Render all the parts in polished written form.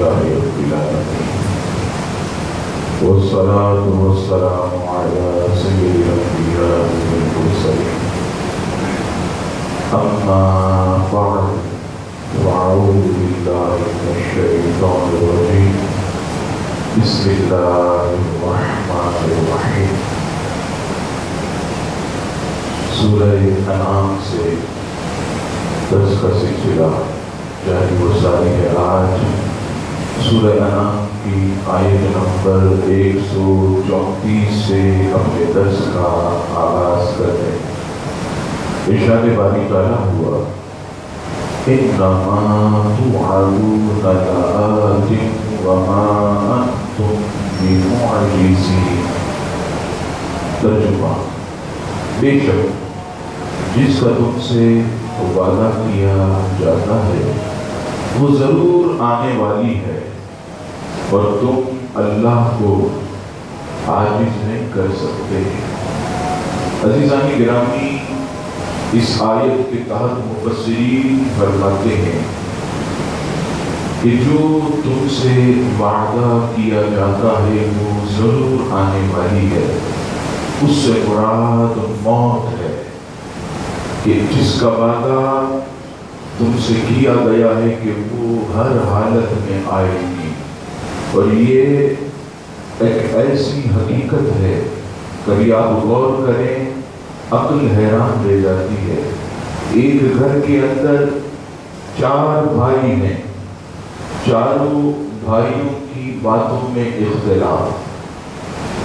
لله رب العالمين والصلاة والسلام على سيد الأنبياء والمرسلين أما بعد فأعوذ بالله من الشيطان الرجيم بسم الله الرحمن الرحيم سورہ انعام سے درس کا سلسلہ جاری و ساری ہے۔ آج سورہ انعام کی آیت نمبر 134 سے اپنے درس کا آغاز کرتے ہیں۔ ارشاد باری تعالیٰ ہوا انما توعدون لآت وما انتم بمعجزین۔ ترجمہ: بے شک جس کا تم سے وعدہ کیا جاتا ہے وہ ضرور آنے والی ہے اور تم اللہ کو عاجز نہیں کر سکتے۔ عزیزان گرامی، اس آیت کے تحت مفسرین فرماتے ہیں کہ جو تم سے وعدہ کیا جاتا ہے وہ ضرور آنے والی ہے، اس سے مراد موت ہے، کہ جس کا وعدہ تم سے کیا گیا ہے کہ وہ ہر حالت میں آئے گی۔ اور یہ ایک ایسی حقیقت ہے، کبھی آپ غور کریں، عقل حیران رہ جاتی ہے۔ ایک گھر کے اندر 4 بھائی ہیں، چاروں بھائیوں کی باتوں میں اختلاف۔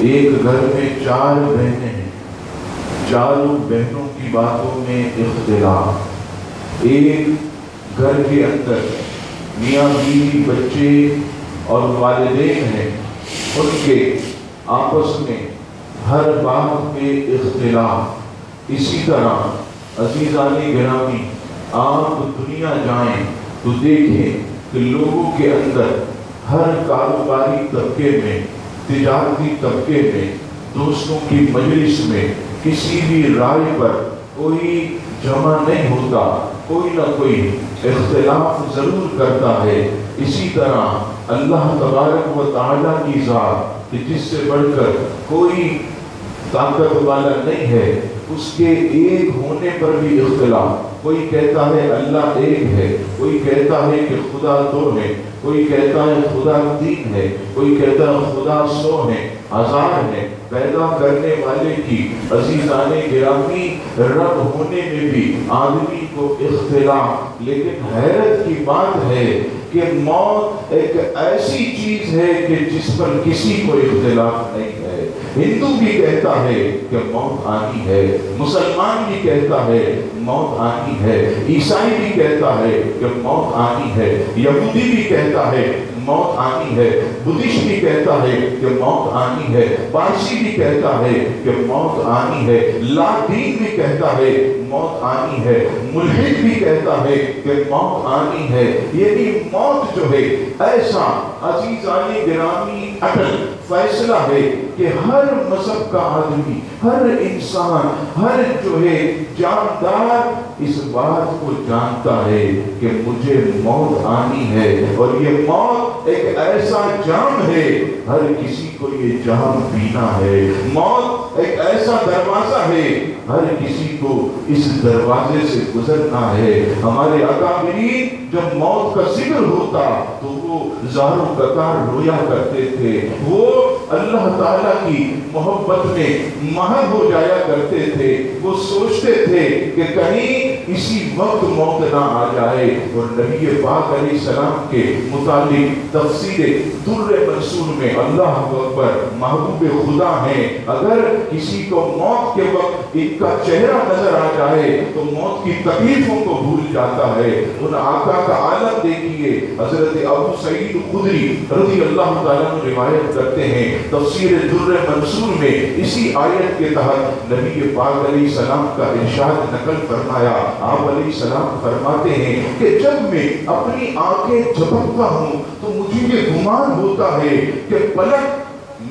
ایک گھر میں 4 بہنیں ہیں، چاروں بہنوں کی باتوں میں اختلاف۔ ایک گھر کے اندر میاں بیوی بچے اور والدین ہیں، ان کے آپس میں ہر بات پہ اختلاف۔ اسی طرح عزیزان گرامی، آپ دنیا جائیں تو دیکھیں کہ لوگوں کے اندر ہر کاروباری طبقے میں، تجارتی طبقے میں، دوستوں کی مجلس میں کسی بھی رائے پر کوئی جمع نہیں ہوتا، کوئی نہ کوئی اختلاف ضرور کرتا ہے۔ اسی طرح اللہ تبارک و تعالیٰ کی ذات کہ جس سے بڑھ کر کوئی طاقت والا نہیں ہے، اس کے ایک ہونے پر بھی اختلاف۔ کوئی کہتا ہے اللہ ایک ہے، کوئی کہتا ہے کہ خدا 2 ہے، کوئی کہتا ہے خدا 3 ہے، کوئی کہتا ہے خدا 100 ہے، 1000 ہے۔ پیدا کرنے والے کی عزیزان گرامی رب ہونے میں بھی آدمی کو اختلاف۔ لیکن حیرت کی بات ہے کہ موت ایک ایسی چیز ہے کہ جس پر کسی کو اختلاف نہیں ہے۔ ہندو بھی کہتا ہے کہ موت آنی ہے، مسلمان بھی کہتا ہے موت آنی ہے، عیسائی بھی کہتا ہے کہ موت آنی ہے، یہودی بھی کہتا ہے موت آنی ہے، بدھسٹ بھی کہتا ہے کہ موت آنی ہے، پارسی بھی کہتا ہے کہ موت آنی ہے، لاتین بھی کہتا ہے موت آنی ہے، ملحد بھی کہتا ہے کہ موت آنی ہے۔ یعنی موت جو ہے ایسا عزیزان گرامی اٹل فیصلہ ہے کہ ہر مذہب کا آدمی، ہر انسان، ہر جو ہے جاندار اس بات کو جانتا ہے کہ مجھے موت آنی ہے۔ اور یہ موت ایک ایسا جام ہے، ہر کسی کو یہ جام پینا ہے۔ موت ایک ایسا دروازہ ہے، ہر کسی کو اس دروازے سے گزرنا ہے۔ ہمارے اکابرین جب موت کا ذکر ہوتا تو وہ زار و قطار رویا کرتے تھے، وہ اللہ تعالیٰ کی محبت میں محو ہو جایا کرتے تھے۔ وہ سوچتے تھے کہ کہیں اسی وقت موت نہ آ جائے۔ اور نبی پاک علیہ السلام کے متعلق تفسیر در منصور میں اللہ اکبر، محبوب خدا ہیں، اگر کسی کو موت کے وقت ان کا چہرہ نظر آ جائے تو موت کی تکلیفوں کو بھول جاتا ہے۔ ان آقا کا عالم دیکھیے، حضرت ابو سعید خدری رضی اللہ تعالیٰ عنہ روایت کرتے ہیں، تفسیر در منصور میں اسی آیت کے تحت نبی پاک علیہ السلام کا ارشاد نقل فرمایا۔ آپ علیہ السلام فرماتے ہیں کہ جب میں اپنی آنکھیں جھپکتا ہوں تو مجھے یہ گمان ہوتا ہے کہ پلک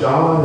4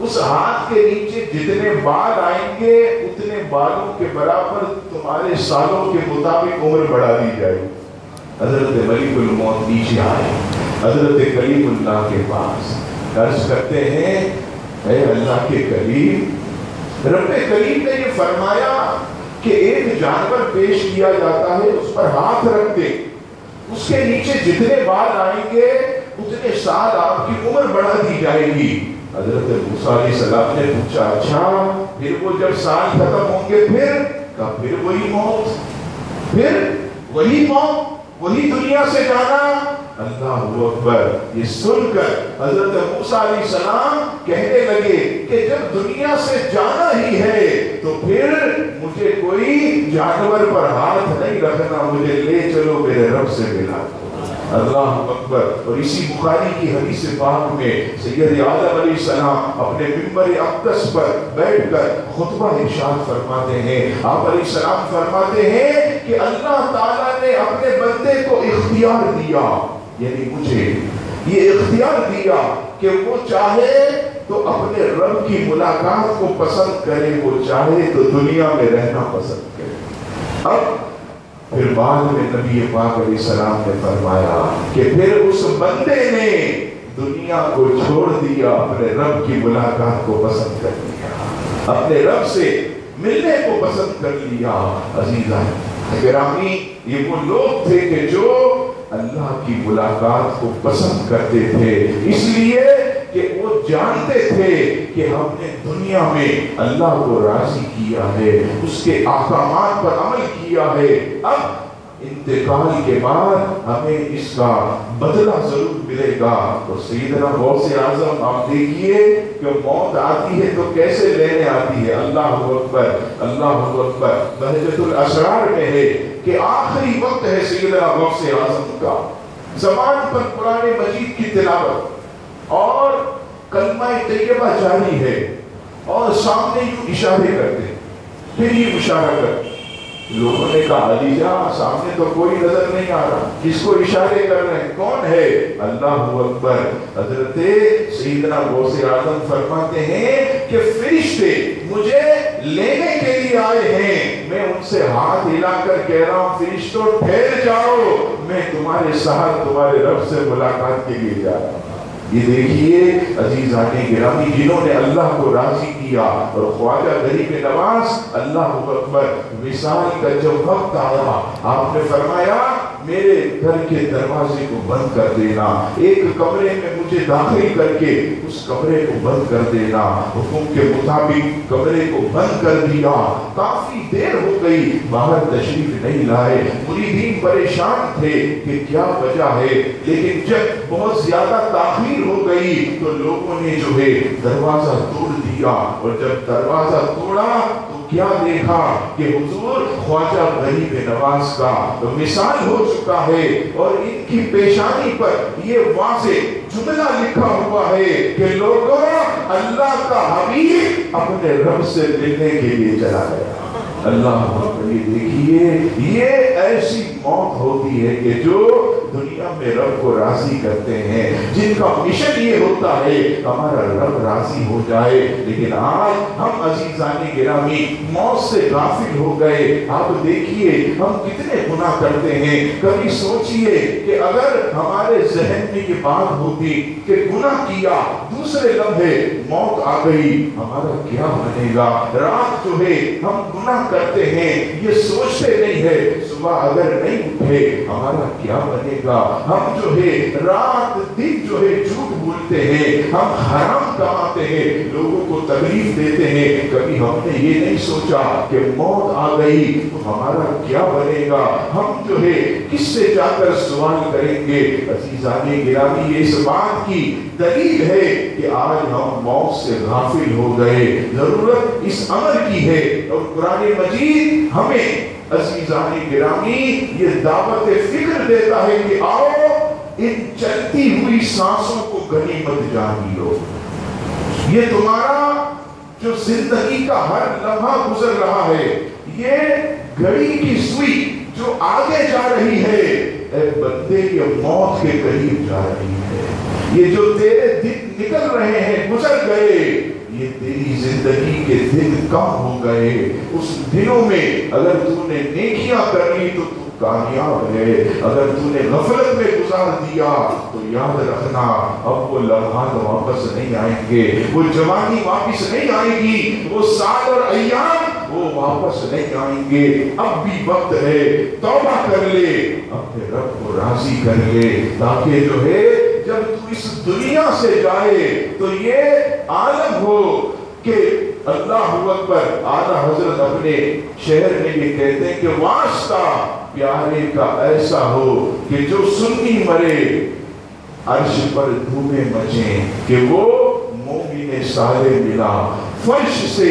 اس ہاتھ کے نیچے جتنے بال آئیں گے اتنے بالوں کے برابر تمہارے سالوں کے مطابق عمر بڑھا دی جائے گی۔ حضرت ملک الموت نیچے آئے حضرت کلیم اللہ کے پاس، عرض کرتے ہیں اے اللہ کے کلیم، رب کریم نے یہ فرمایا کہ ایک جانور پیش کیا جاتا ہے، اس پر ہاتھ رکھ دے، اس کے نیچے جتنے بال آئیں گے اتنے سال آپ کی عمر بڑھا دی جائے گی۔ حضرت موسیٰ علیہ السلام نے پوچھا اچھا پھر وہ جب سال ختم ہوں گے پھر وہی موت، پھر وہی موت، وہی دنیا سے جانا؟ اللہ اکبر! یہ سن کر حضرت موسیٰ علیہ السلام کہنے لگے کہ جب دنیا سے جانا ہی ہے تو پھر مجھے کوئی جانور پر ہاتھ نہیں رکھنا، مجھے لے چلو میرے رب سے ملا۔ اللہ اکبر! اور اسی بخاری کی حدیث پاک میں سید عالم علیہ السلام اپنے ممبر اقدس پر بیٹھ کر خطبہ ارشاد فرماتے ہیں۔ آپ علیہ السلام فرماتے ہیں کہ اللہ تعالیٰ نے اپنے بندے کو اختیار دیا، یعنی مجھے یہ اختیار دیا کہ وہ چاہے تو اپنے رب کی ملاقات کو پسند کرے، وہ چاہے تو دنیا میں رہنا پسند کرے۔ اب پھر بعد میں نبی پاک علیہ السلام نے فرمایا کہ پھر اس بندے نے دنیا کو چھوڑ دیا، اپنے رب کی ملاقات کو پسند کر لیا، اپنے رب سے ملنے کو پسند کر لیا۔ عزیزان گرامی، یہ وہ لوگ تھے کہ جو اللہ کی ملاقات کو پسند کرتے تھے، اس لیے کہ وہ جانتے تھے کہ ہم نے دنیا میں اللہ کو راضی کیا ہے، اس کے احکامات پر عمل کیا ہے، اب انتقال کے بعد ہمیں اس کا بدلہ ضرور ملے گا۔ تو سیدنا غوث اعظم آپ دیکھیے کہ موت آتی ہے تو کیسے لینے آتی ہے۔ اللہ اکبر! اللہ اکبر! بہجت الاسرار میں ہے کہ آخری وقت ہے سیدنا غوث اعظم کا، زبان پر قرآن مجید کی تلاوت اور کلمہ طیبہ جاری ہے، اور سامنے یوں اشارے کرتے، پھر یہ اشارہ کرتے۔ لوگوں نے کہا علی جان سامنے تو کوئی نظر نہیں آ رہا، جس کو اشارے کر رہے ہیں کون ہے؟ اللہ اکبر! حضرت سیدنا غوث اعظم فرماتے ہیں کہ فرشتے مجھے لینے کے لیے آئے ہیں، میں ان سے ہاتھ ہلا کر کہہ رہا ہوں فرشتوں ٹھہر جاؤ، میں تمہارے ساتھ تمہارے رب سے ملاقات کے لیے جا رہا ہوں۔ یہ دیکھیے عزیزان گرامی، جنہوں نے اللہ کو راضی کیا، اور خواجہ غریب نواز اللہ اکبر وصال کا جب وقت آیا آپ نے فرمایا میرے گھر کے دروازے کو بند کر دینا، ایک کمرے میں مجھے داخل کر کے اس کمرے کو بند کر دینا۔ حکم کے مطابق کمرے کو بند کر دیا، کافی دیر ہو گئی باہر تشریف نہیں لائے، مریدین پریشان تھے کہ کیا وجہ ہے، لیکن جب بہت زیادہ تاخیر ہو گئی تو لوگوں نے جو ہے دروازہ توڑ دیا، اور جب دروازہ توڑا تو کیا دیکھا کہ حضور خواجہ غریب نواز کا مثال ہو چکا ہے، اور ان کی پیشانی پر یہ واضح جملہ لکھا ہوا ہے کہ لوگوں اللہ کا حبیب اپنے رب سے ملنے کے لیے چلا گیا۔ اللہ اکبر! یہ دیکھیے یہ ایسی موت ہوتی ہے کہ جو دنیا میں رب کو راضی کرتے ہیں، جن کا مشن یہ ہوتا ہے ہمارا رب راضی ہو جائے، لیکن آج ہم عزیزان گرامی موت سے غافل ہو گئے۔ آپ دیکھیے ہم کتنے گناہ کرتے ہیں، کبھی سوچئے کہ اگر ہمارے ذہن میں یہ بات ہوتی کہ گناہ کیا دوسرے لمحے موت آ گئی، ہمارا کیا بنے گا؟ رات جو ہے ہم گناہ کرتے ہیں یہ سوچتے نہیں ہے صبح اگر نہیں اٹھے ہمارا کیا بنے گا؟ ہم جو ہے رات دن جو ہے جھوٹ بولتے ہیں، ہم حرام کماتے ہیں، لوگوں کو تکلیف دیتے ہیں، کبھی ہم نے یہ نہیں سوچا کہ موت آ گئی تو ہمارا کیا بنے گا؟ ہم جو ہے کس سے جا کر سوال کریں گے؟ عزیزان گرامی یہ اس بات کی دلیل ہے کہ آج ہم موت سے غافل ہو گئے۔ ضرورت اس عمل کی ہے، اور قرآن مجید ہمیں عزیزان گرامی یہ دعوت فکر دیتا ہے کہ آؤ ان چلتی ہوئی سانسوں کو غنیمت جان لو۔ یہ تمہارا جو زندگی کا ہر لمحہ گزر رہا ہے، یہ گھڑی کی سوئی جو آگے جا رہی ہے، اے بندے یہ موت کے قریب جا رہی ہے۔ یہ جو تیرے دن نکل رہے ہیں گزر گئے، یہ تیری زندگی کے دن کم ہو گئے، اس دنوں میں اگر تو نے نیکیاں کر لی تو کامیاب ہے، اگر تو نے غفلت میں گزار دیا تو یاد رکھنا اب وہ لمحات واپس نہیں آئیں گے، وہ جوانی واپس نہیں آئے گی، وہ سال اور ایام وہ واپس نہیں آئیں گے۔ اب بھی وقت ہے، توبہ کر لے، اپنے رب کو راضی کر لے، تاکہ جو ہے جب تو اس دنیا سے جائے تو یہ عالم ہو کہ اللہ اکبر۔ اعلیٰ حضرت اپنے شہر میں یہ کہتے ہیں کہ واسطہ پیارے کا ایسا ہو کہ جو سنی مرے عرش پر دھومیں مچیں، کہ وہ مومن صالح ملا فرش سے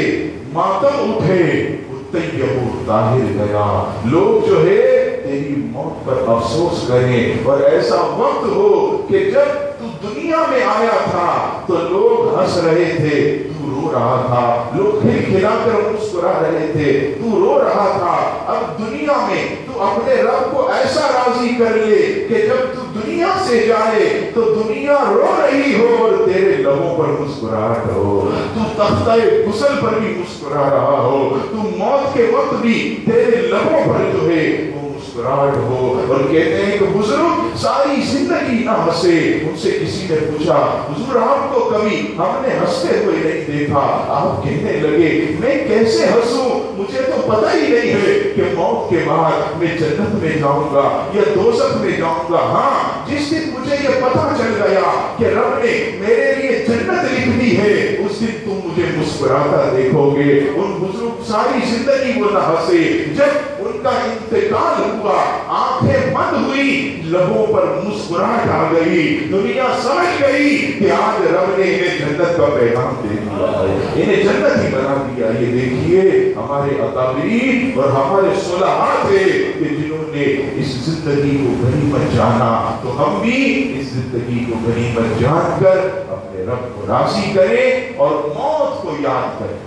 ماتم اٹھے وہ طیب طاہر گیا۔ لوگ جو ہے تیری موت پر افسوس کریں، اور ایسا وقت ہو کہ جب تو دنیا میں آیا تھا تو لوگ ہنس رہے تھے، تو رو رہا تھا، لوگ کھلکھلا کر مسکرا رہے تھے، تو رو رہا تھا۔ اب دنیا میں تو اپنے رب کو ایسا راضی کر لے کہ جب تو دنیا سے جائے تو دنیا رو رہی ہو اور تیرے لبوں پر مسکراہٹ ہو، تو تختہ غسل پر بھی مسکرا رہا ہو، تو موت کے وقت بھی تیرے لبوں پر جو ہے مسکراہٹ ہو۔ اور کہتے ہیں کہ بزرگ ساری زندگی نہ ہنسے۔ ان سے کسی نے پوچھا حضور آپ کو کبھی ہم نے ہنستے ہوئے نہیں دیکھا۔ آپ کہنے لگے میں کیسے ہنسوں، مجھے تو پتہ ہی نہیں ہے کہ موت کے بعد میں جنت میں جاؤں گا یا دوزخ میں جاؤں گا۔ ہاں جس دن مجھے یہ پتہ چل گیا کہ رب نے میرے لیے جنت لکھ دی ہے، اس دن تم مجھے مسکراتا دیکھو گے۔ ان بزرگ ساری زندگی وہ نہ ہنسے، جب ان کا انتقال ہوا آنکھیں بند ہوئی، لبوں پر مسکراہٹ آ گئی، دنیا سمجھ گئی کہ آج رب نے انہیں جنت کا پیغام دے دیا ہے، انہیں جنت ہی بنا دیا۔ یہ دیکھیے ہمارے اکابرین اور ہمارے صلحاء تھے کہ جنہوں نے اس زندگی کو غنیمت جانا، تو ہم بھی اس زندگی کو غنیمت جان کر اپنے رب کو راضی کریں اور موت کو یاد کریں،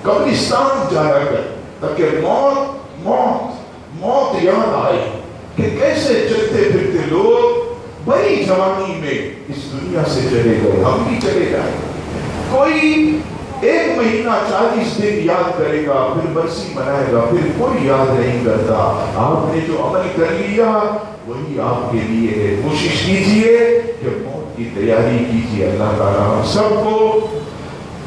قبرستان جایا کریں، تاکہ موت یاد آئے کہ کیسے چلتے پھرتے لوگ بڑی جوانی میں اس دنیا سے چلے گئے، ہم بھی چلے جائیں۔ کوئی 1 مہینہ 40 دن یاد کرے گا، پھر برسی منائے گا، پھر کوئی یاد نہیں کرتا۔ آپ نے جو عمل کر لیا وہی آپ کے لیے ہے۔ کوشش کیجئے کہ موت کی تیاری کیجئے۔ اللہ تعالیٰ ہم سب کو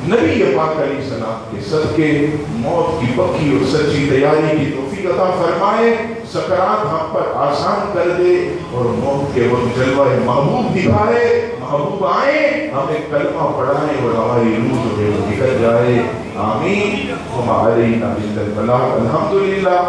نبی پاک علیہ السلام کے صدقے موت کی پکی اور سچی تیاری کی توفیق عطا فرمائے، سکرات ہم پر آسان کر دے، اور موت کے وقت جلوہ محبوب دکھائے، محبوب آئیں، ہمیں کلمہ پڑھائیں اور ہماری روح جو ہے وہ نکل جائے۔ آمین۔ ہم علینا بالبلاغ۔ الحمدللہ۔